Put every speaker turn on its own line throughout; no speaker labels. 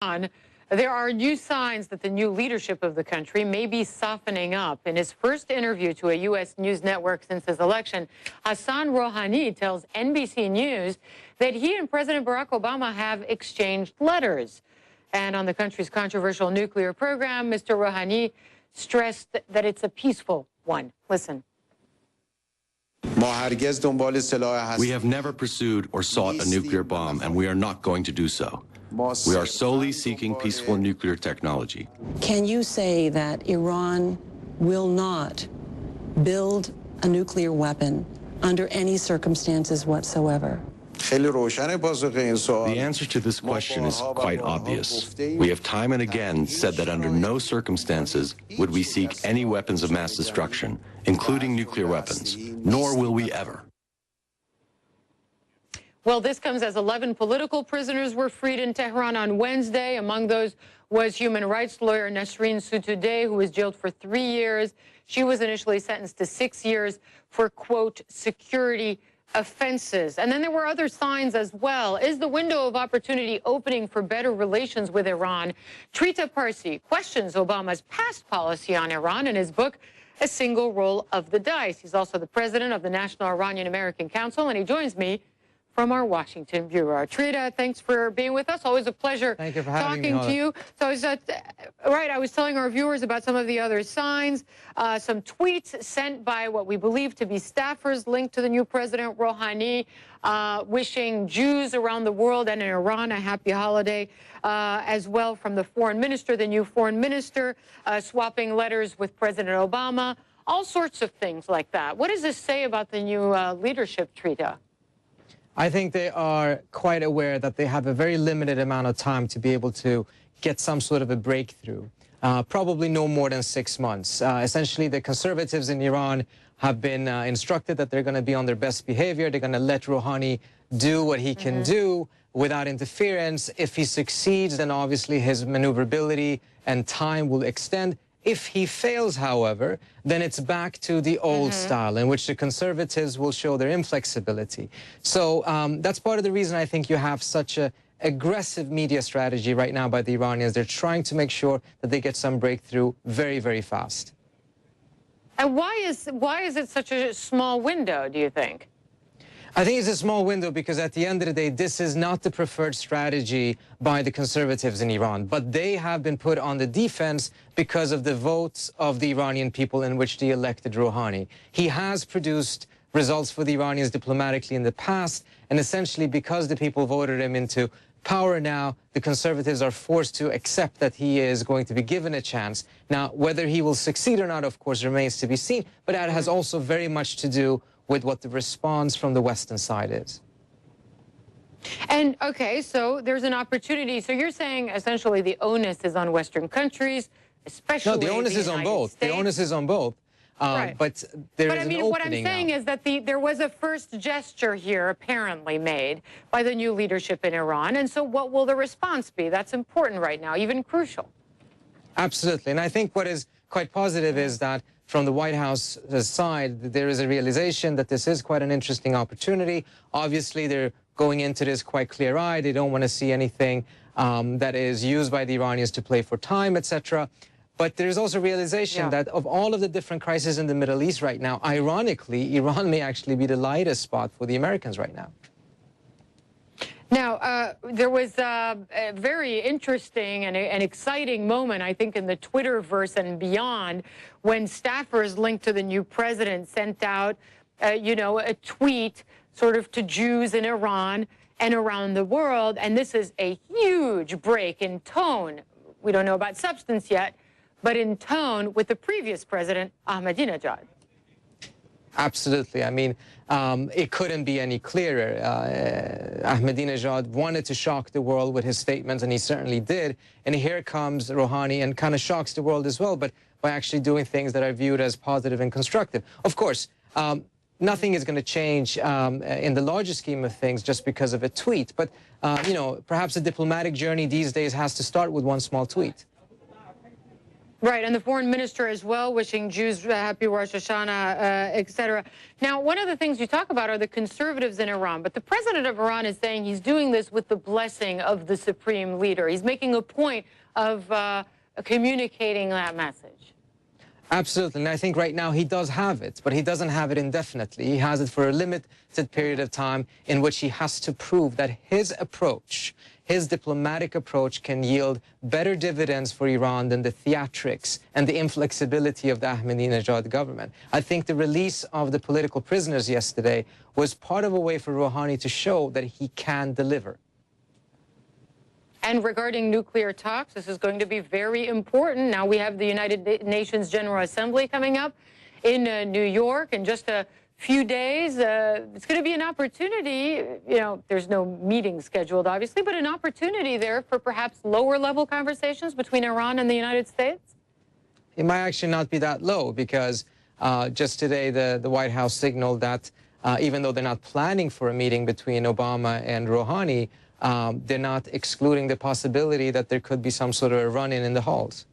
There are new signs that the new leadership of the country may be softening up. In his first interview to a U.S. news network since his election, Rouhani tells NBC News that he and President Barack Obama have exchanged letters. And on the country's controversial nuclear program, Mr. Rouhani stressed that it's a peaceful one. Listen.
We have never pursued or sought a nuclear bomb, and we are not going to do so. We are solely seeking peaceful nuclear technology.
Can you say that Iran will not build a nuclear weapon under any circumstances whatsoever?
The answer to this question is quite obvious. We have time and again said that under no circumstances would we seek any weapons of mass destruction, including nuclear weapons, nor will we ever.
Well, this comes as 11 political prisoners were freed in Tehran on Wednesday. Among those was human rights lawyer Nasrin Sotoudeh, who was jailed for 3 years. She was initially sentenced to 6 years for, quote, security offenses. And then there were other signs as well. Is the window of opportunity opening for better relations with Iran? Trita Parsi questions Obama's past policy on Iran in his book, A Single Roll of the Dice. He's also the president of the National Iranian-American Council, and he joins me from our Washington bureau. Trita, thanks for being with us. Always a pleasure talking to you. So I was telling our viewers about some of the other signs, some tweets sent by what we believe to be staffers linked to the new president, Rouhani, wishing Jews around the world and in Iran a happy holiday, as well from the foreign minister, the new foreign minister, swapping letters with President Obama, all sorts of things like that. What does this say about the new leadership, Trita?
I think they are quite aware that they have a very limited amount of time to be able to get some sort of a breakthrough, probably no more than 6 months. Essentially, the conservatives in Iran have been instructed that they're going to be on their best behavior. They're going to let Rouhani do what he can do without interference. If he succeeds, then obviously his maneuverability and time will extend. If he fails, however, then it's back to the old style in which the conservatives will show their inflexibility. So that's part of the reason I think you have such an aggressive media strategy right now by the Iranians. They're trying to make sure that they get some breakthrough very, very fast.
And why is it such a small window, do you think?
I think it's a small window because at the end of the day, this is not the preferred strategy by the conservatives in Iran. But they have been put on the defense because of the votes of the Iranian people in which they elected Rouhani. He has produced results for the Iranians diplomatically in the past. And essentially, because the people voted him into power now, the conservatives are forced to accept that he is going to be given a chance. Now, whether he will succeed or not, of course, remains to be seen. But that has also very much to do with what the response from the Western side is.
And, okay, so there's an opportunity. So you're saying essentially the onus is on Western countries, especially
the onus is on both.
States.
The onus is on both.
Right.
But there is an opening
what I'm saying is that there was a first gesture here apparently made by the new leadership in Iran. And so what will the response be? That's important right now, even crucial.
Absolutely. And I think what is quite positive is that from the White House side, there is a realization that this is quite an interesting opportunity. Obviously, they're going into this quite clear-eyed. They don't want to see anything that is used by the Iranians to play for time, etc. But there's also realization that of all of the different crises in the Middle East right now, ironically, Iran may actually be the lightest spot for the Americans right now.
Now, there was a very interesting and an exciting moment, I think, in the Twitterverse and beyond, when staffers linked to the new president sent out, a tweet sort of to Jews in Iran and around the world. And this is a huge break in tone. We don't know about substance yet, but in tone with the previous president, Ahmadinejad.
Absolutely. I mean, it couldn't be any clearer. Ahmadinejad wanted to shock the world with his statements, and he certainly did. And here comes Rouhani and kind of shocks the world as well, but by actually doing things that are viewed as positive and constructive. Of course, nothing is going to change in the larger scheme of things just because of a tweet. But, perhaps a diplomatic journey these days has to start with one small tweet.
Right, and the foreign minister as well, wishing Jews happy Rosh Hashanah, etc. Now, one of the things you talk about are the conservatives in Iran, but the president of Iran is saying he's doing this with the blessing of the supreme leader. He's making a point of communicating that message.
Absolutely, and I think right now he does have it, but he doesn't have it indefinitely. He has it for a limited period of time in which he has to prove that his approach, his diplomatic approach, can yield better dividends for Iran than the theatrics and the inflexibility of the Ahmadinejad government. I think the release of the political prisoners yesterday was part of a way for Rouhani to show that he can deliver.
And regarding nuclear talks, this is going to be very important. Now we have the United Nations General Assembly coming up in New York in just a few days. It's going to be an opportunity, there's no meeting scheduled, obviously, but an opportunity there for perhaps lower-level conversations between Iran and the United States?
It might actually not be that low because just today the White House signaled that even though they're not planning for a meeting between Obama and Rouhani, they're not excluding the possibility that there could be some sort of a run-in in the halls.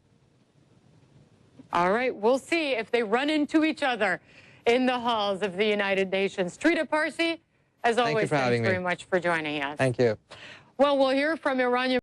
All right, we'll see if they run into each other in the halls of the United Nations. Trita Parsi, as always, thanks very much for joining us.
Thank you.
Well, we'll hear from Iranian